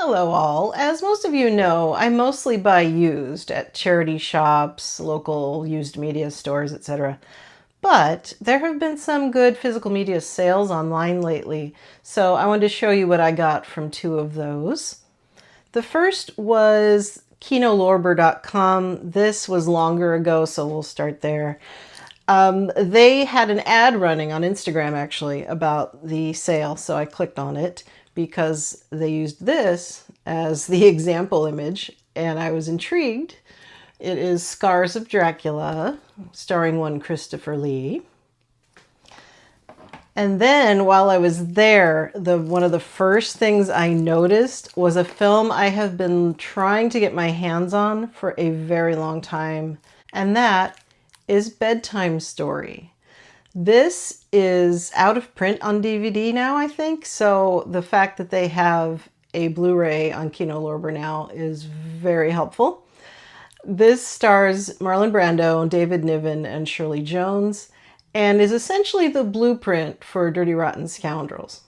Hello all. As most of you know, I mostly buy used at charity shops, local used media stores, etc. But there have been some good physical media sales online lately, so I wanted to show you what I got from two of those. The first was KinoLorber.com. This was longer ago, so we'll start there. They had an ad running on Instagram actually about the sale, so I clicked on it because they used this as the example image and I was intrigued. It is Scars of Dracula, starring one Christopher Lee. And then while I was there, one of the first things I noticed was a film I have been trying to get my hands on for a very long time, and that is Bedtime Story. This is out of print on DVD now, I think, so the fact that they have a Blu-ray on Kino Lorber now is very helpful. This stars Marlon Brando, David Niven, and Shirley Jones, and is essentially the blueprint for Dirty Rotten Scoundrels.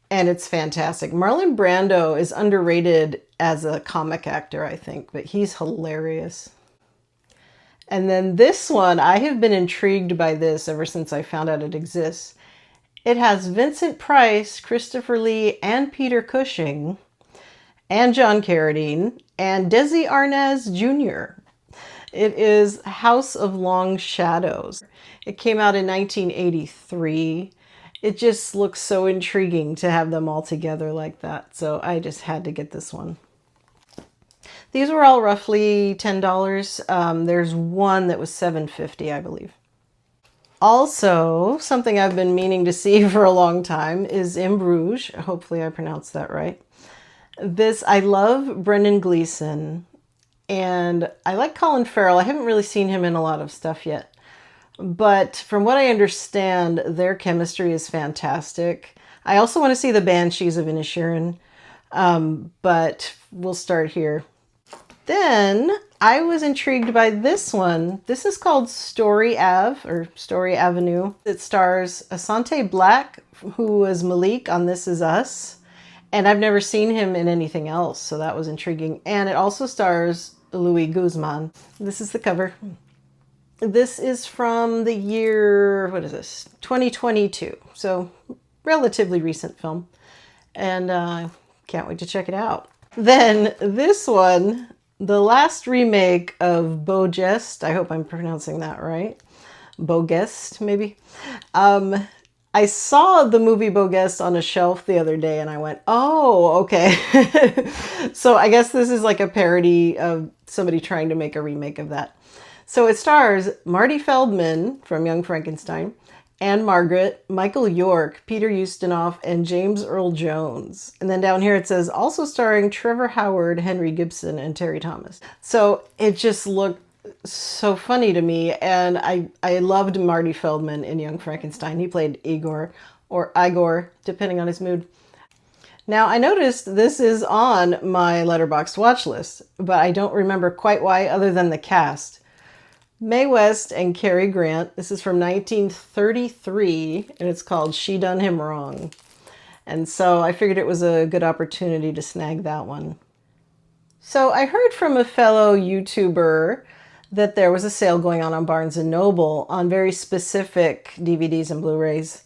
And it's fantastic. Marlon Brando is underrated as a comic actor, I think, but he's hilarious. And then this one, I have been intrigued by this ever since I found out it exists. It has Vincent Price, Christopher Lee, and Peter Cushing, and John Carradine, and Desi Arnaz Jr. It is House of Long Shadows. It came out in 1983. It just looks so intriguing to have them all together like that, so I just had to get this one. These were all roughly $10. There's one that was $7.50, I believe. Also, something I've been meaning to see for a long time is In Bruges. Hopefully I pronounced that right. I love Brendan Gleeson, and I like Colin Farrell. I haven't really seen him in a lot of stuff yet. But from what I understand, their chemistry is fantastic. I also want to see the Banshees of Inisherin, but we'll start here. Then I was intrigued by this one. This is called Story Ave, or Story Avenue. It stars Asante Black, who was Malik on This Is Us. And I've never seen him in anything else, so that was intriguing. And it also stars Louis Guzman. This is the cover. This is from the year, 2022. So relatively recent film. And can't wait to check it out. Then this one, the last remake of Beau Geste, I hope I'm pronouncing that right. Beau Geste, maybe. I saw the movie Beau Geste on a shelf the other day and I went, oh, okay. So I guess this is like a parody of somebody trying to make a remake of that. So it stars Marty Feldman from Young Frankenstein, Anne Margaret, Michael York, Peter Ustinov, and James Earl Jones. And then down here it says, also starring Trevor Howard, Henry Gibson, and Terry Thomas. So it just looked so funny to me, and I loved Marty Feldman in Young Frankenstein. He played Igor, or Igor, depending on his mood. Now, I noticed this is on my Letterboxd watch list, but I don't remember quite why other than the cast. Mae West and Cary Grant. This is from 1933, and it's called She Done Him Wrong. And so I figured it was a good opportunity to snag that one. So I heard from a fellow YouTuber that there was a sale going on Barnes & Noble on very specific DVDs and Blu-rays.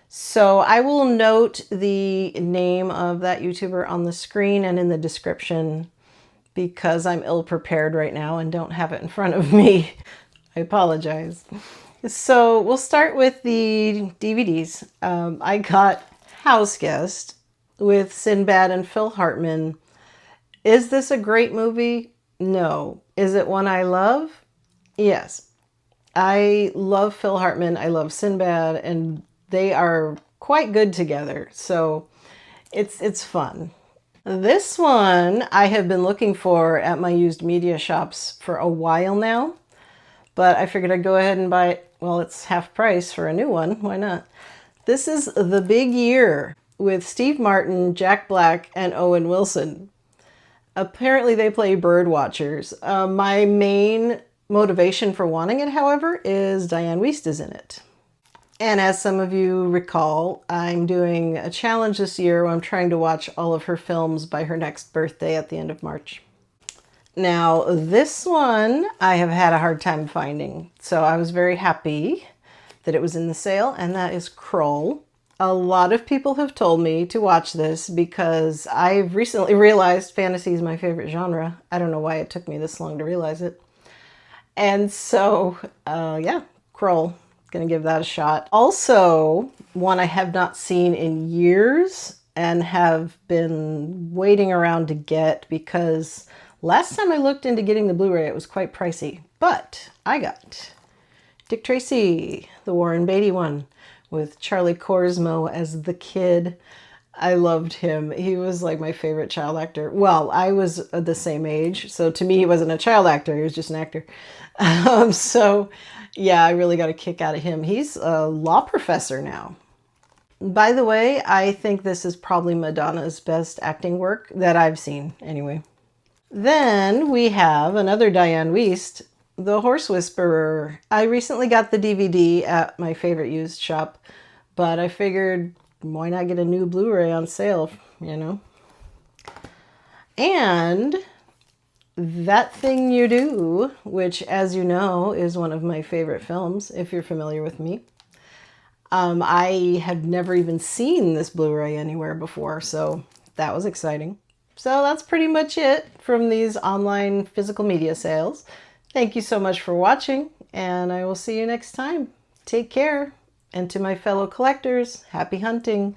So I will note the name of that YouTuber on the screen and in the description because I'm ill-prepared right now and don't have it in front of me. I apologize. So we'll start with the DVDs. I got House Guest with Sinbad and Phil Hartman. Is this a great movie? No. Is it one I love? Yes. I love Phil Hartman. I love Sinbad, and they are quite good together. So it's fun. This one I have been looking for at my used media shops for a while now, but I figured I'd go ahead and buy it. Well, it's half price for a new one. Why not? This is The Big Year with Steve Martin, Jack Black, and Owen Wilson. Apparently they play bird watchers. My main motivation for wanting it, however, is Diane Wiest is in it. And as some of you recall, I'm doing a challenge this year where I'm trying to watch all of her films by her next birthday at the end of March. Now, this one I have had a hard time finding, so I was very happy that it was in the sale, and that is Kroll. A lot of people have told me to watch this because I've recently realized fantasy is my favorite genre. I don't know why it took me this long to realize it. And so, yeah, Kroll. Gonna give that a shot. Also, one I have not seen in years and have been waiting around to get because last time I looked into getting the Blu-ray, it was quite pricey. But I got Dick Tracy, the Warren Beatty one, with Charlie Korsmo as the kid. I loved him. He was like my favorite child actor. Well, I was the same age, so to me he wasn't a child actor, he was just an actor. So yeah, I really got a kick out of him. He's a law professor now. By the way, I think this is probably Madonna's best acting work that I've seen anyway. Then we have another Diane Wiest, The Horse Whisperer. I recently got the DVD at my favorite used shop, but I figured why not get a new Blu-ray on sale, you know? And That Thing You Do, which, as you know, is one of my favorite films, if you're familiar with me. I had never even seen this Blu-ray anywhere before, so that was exciting. So that's pretty much it from these online physical media sales. Thank you so much for watching, and I will see you next time. Take care, and to my fellow collectors, happy hunting!